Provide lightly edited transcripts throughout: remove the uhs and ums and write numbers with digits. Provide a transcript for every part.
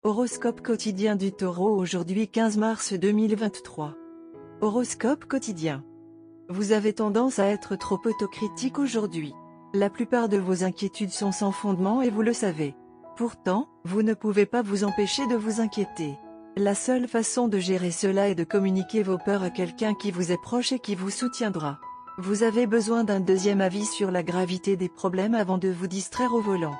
Horoscope quotidien du Taureau aujourd'hui 15 mars 2023. Horoscope quotidien. Vous avez tendance à être trop autocritique aujourd'hui. La plupart de vos inquiétudes sont sans fondement et vous le savez. Pourtant, vous ne pouvez pas vous empêcher de vous inquiéter. La seule façon de gérer cela est de communiquer vos peurs à quelqu'un qui vous est proche et qui vous soutiendra. Vous avez besoin d'un deuxième avis sur la gravité des problèmes avant de vous distraire au volant.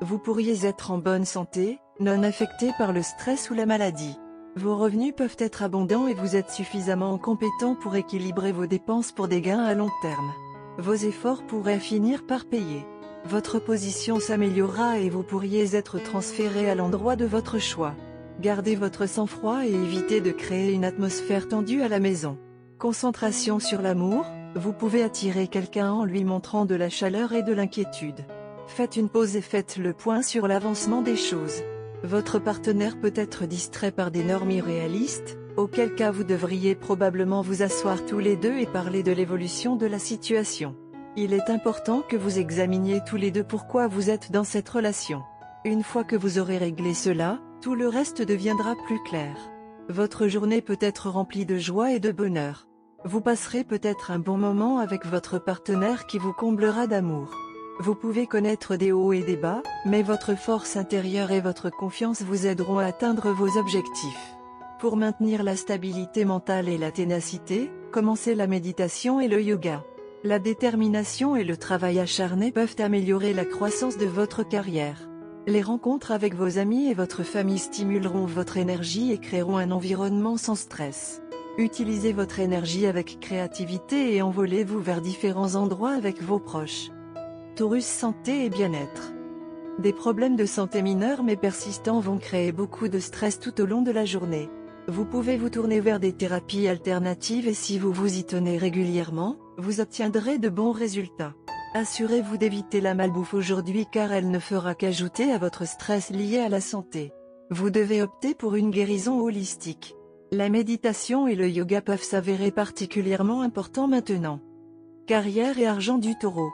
Vous pourriez être en bonne santé, non affecté par le stress ou la maladie. Vos revenus peuvent être abondants et vous êtes suffisamment compétent pour équilibrer vos dépenses pour des gains à long terme. Vos efforts pourraient finir par payer. Votre position s'améliorera et vous pourriez être transféré à l'endroit de votre choix. Gardez votre sang-froid et évitez de créer une atmosphère tendue à la maison. Concentration sur l'amour, vous pouvez attirer quelqu'un en lui montrant de la chaleur et de l'inquiétude. Faites une pause et faites le point sur l'avancement des choses. Votre partenaire peut être distrait par des normes irréalistes, auquel cas vous devriez probablement vous asseoir tous les deux et parler de l'évolution de la situation. Il est important que vous examiniez tous les deux pourquoi vous êtes dans cette relation. Une fois que vous aurez réglé cela, tout le reste deviendra plus clair. Votre journée peut être remplie de joie et de bonheur. Vous passerez peut-être un bon moment avec votre partenaire qui vous comblera d'amour. Vous pouvez connaître des hauts et des bas, mais votre force intérieure et votre confiance vous aideront à atteindre vos objectifs. Pour maintenir la stabilité mentale et la ténacité, commencez la méditation et le yoga. La détermination et le travail acharné peuvent améliorer la croissance de votre carrière. Les rencontres avec vos amis et votre famille stimuleront votre énergie et créeront un environnement sans stress. Utilisez votre énergie avec créativité et envolez-vous vers différents endroits avec vos proches. Taurus santé et bien-être. Des problèmes de santé mineurs mais persistants vont créer beaucoup de stress tout au long de la journée. Vous pouvez vous tourner vers des thérapies alternatives et si vous vous y tenez régulièrement, vous obtiendrez de bons résultats. Assurez-vous d'éviter la malbouffe aujourd'hui car elle ne fera qu'ajouter à votre stress lié à la santé. Vous devez opter pour une guérison holistique. La méditation et le yoga peuvent s'avérer particulièrement importants maintenant. Carrière et argent du Taureau.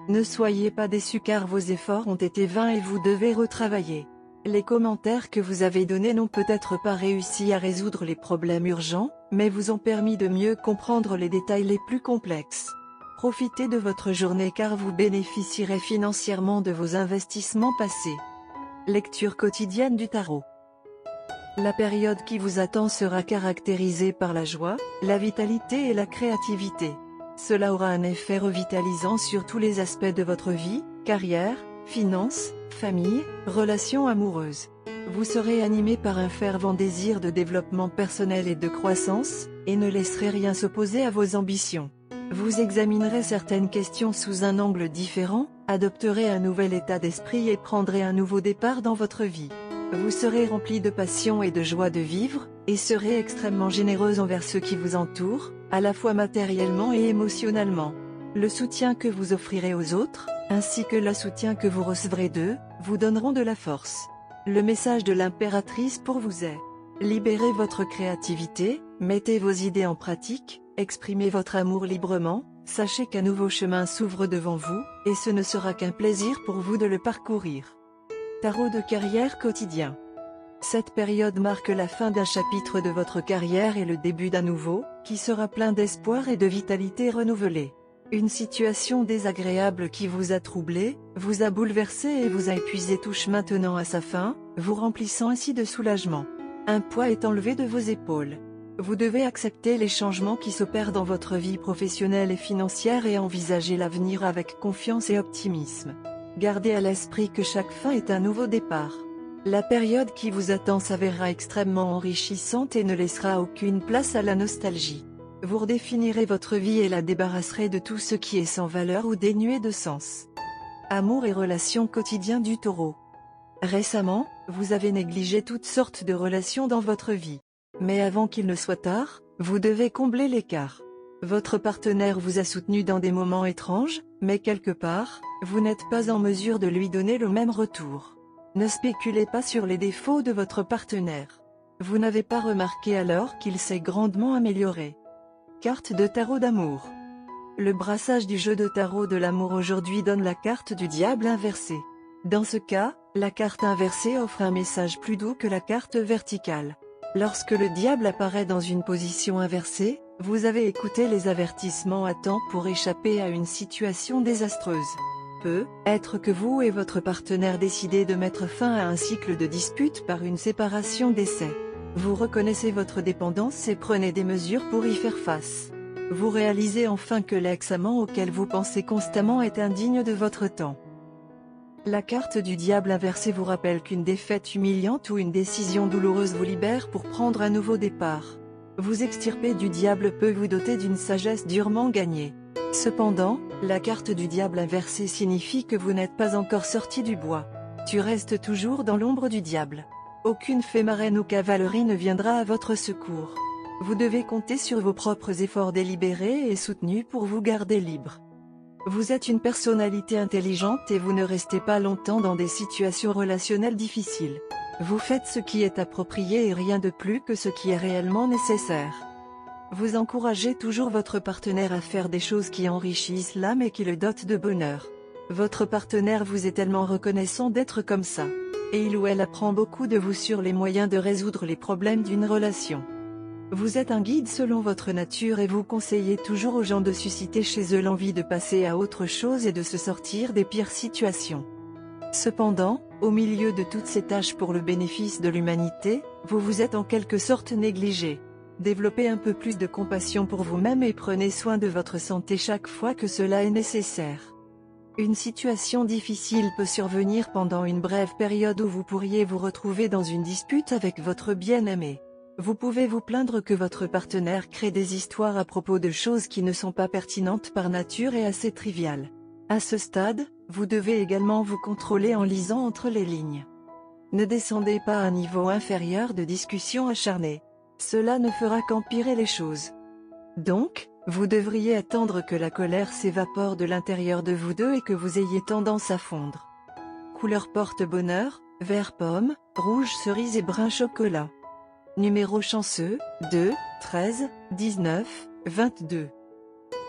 Ne soyez pas déçus car vos efforts ont été vains et vous devez retravailler. Les commentaires que vous avez donnés n'ont peut-être pas réussi à résoudre les problèmes urgents, mais vous ont permis de mieux comprendre les détails les plus complexes. Profitez de votre journée car vous bénéficierez financièrement de vos investissements passés. Lecture quotidienne du tarot. La période qui vous attend sera caractérisée par la joie, la vitalité et la créativité. Cela aura un effet revitalisant sur tous les aspects de votre vie, carrière, finances, famille, relations amoureuses. Vous serez animé par un fervent désir de développement personnel et de croissance, et ne laisserez rien s'opposer à vos ambitions. Vous examinerez certaines questions sous un angle différent, adopterez un nouvel état d'esprit et prendrez un nouveau départ dans votre vie. Vous serez rempli de passion et de joie de vivre, et serez extrêmement généreuse envers ceux qui vous entourent, à la fois matériellement et émotionnellement. Le soutien que vous offrirez aux autres, ainsi que le soutien que vous recevrez d'eux, vous donneront de la force. Le message de l'impératrice pour vous est: libérez votre créativité, mettez vos idées en pratique, exprimez votre amour librement, sachez qu'un nouveau chemin s'ouvre devant vous, et ce ne sera qu'un plaisir pour vous de le parcourir. Tarot de carrière quotidien. Cette période marque la fin d'un chapitre de votre carrière et le début d'un nouveau, qui sera plein d'espoir et de vitalité renouvelée. Une situation désagréable qui vous a troublé, vous a bouleversé et vous a épuisé touche maintenant à sa fin, vous remplissant ainsi de soulagement. Un poids est enlevé de vos épaules. Vous devez accepter les changements qui s'opèrent dans votre vie professionnelle et financière et envisager l'avenir avec confiance et optimisme. Gardez à l'esprit que chaque fin est un nouveau départ. La période qui vous attend s'avérera extrêmement enrichissante et ne laissera aucune place à la nostalgie. Vous redéfinirez votre vie et la débarrasserez de tout ce qui est sans valeur ou dénué de sens. Amour et relations quotidiens du Taureau. Récemment, vous avez négligé toutes sortes de relations dans votre vie. Mais avant qu'il ne soit tard, vous devez combler l'écart. Votre partenaire vous a soutenu dans des moments étranges, mais quelque part, vous n'êtes pas en mesure de lui donner le même retour. Ne spéculez pas sur les défauts de votre partenaire. Vous n'avez pas remarqué alors qu'il s'est grandement amélioré. Carte de tarot d'amour. Le brassage du jeu de tarot de l'amour aujourd'hui donne la carte du diable inversé. Dans ce cas, La carte inversée offre un message plus doux que la carte verticale. Lorsque le diable apparaît dans une position inversée, vous avez écouté les avertissements à temps pour échapper à une situation désastreuse. Peut-être que vous et votre partenaire décidez de mettre fin à un cycle de disputes par une séparation d'essai. Vous reconnaissez votre dépendance et prenez des mesures pour y faire face. Vous réalisez enfin que l'ex-amant auquel vous pensez constamment est indigne de votre temps. La carte du diable inversé vous rappelle qu'une défaite humiliante ou une décision douloureuse vous libère pour prendre un nouveau départ. Vous extirper du diable peut vous doter d'une sagesse durement gagnée. Cependant, la carte du diable inversé signifie que vous n'êtes pas encore sorti du bois. Tu restes toujours dans l'ombre du diable. Aucune fée marraine ou cavalerie ne viendra à votre secours. Vous devez compter sur vos propres efforts délibérés et soutenus pour vous garder libre. Vous êtes une personnalité intelligente et vous ne restez pas longtemps dans des situations relationnelles difficiles. Vous faites ce qui est approprié et rien de plus que ce qui est réellement nécessaire. Vous encouragez toujours votre partenaire à faire des choses qui enrichissent l'âme et qui le dotent de bonheur. Votre partenaire vous est tellement reconnaissant d'être comme ça. Et il ou elle apprend beaucoup de vous sur les moyens de résoudre les problèmes d'une relation. Vous êtes un guide selon votre nature et vous conseillez toujours aux gens de susciter chez eux l'envie de passer à autre chose et de se sortir des pires situations. Cependant, au milieu de toutes ces tâches pour le bénéfice de l'humanité, vous vous êtes en quelque sorte négligé. Développez un peu plus de compassion pour vous-même et prenez soin de votre santé chaque fois que cela est nécessaire. Une situation difficile peut survenir pendant une brève période où vous pourriez vous retrouver dans une dispute avec votre bien-aimé. Vous pouvez vous plaindre que votre partenaire crée des histoires à propos de choses qui ne sont pas pertinentes par nature et assez triviales. À ce stade, vous devez également vous contrôler en lisant entre les lignes. Ne descendez pas à un niveau inférieur de discussion acharnée. Cela ne fera qu'empirer les choses. Donc, vous devriez attendre que la colère s'évapore de l'intérieur de vous deux et que vous ayez tendance à fondre. Couleur porte-bonheur, vert pomme, rouge cerise et brun chocolat. Numéro chanceux, 2, 13, 19, 22.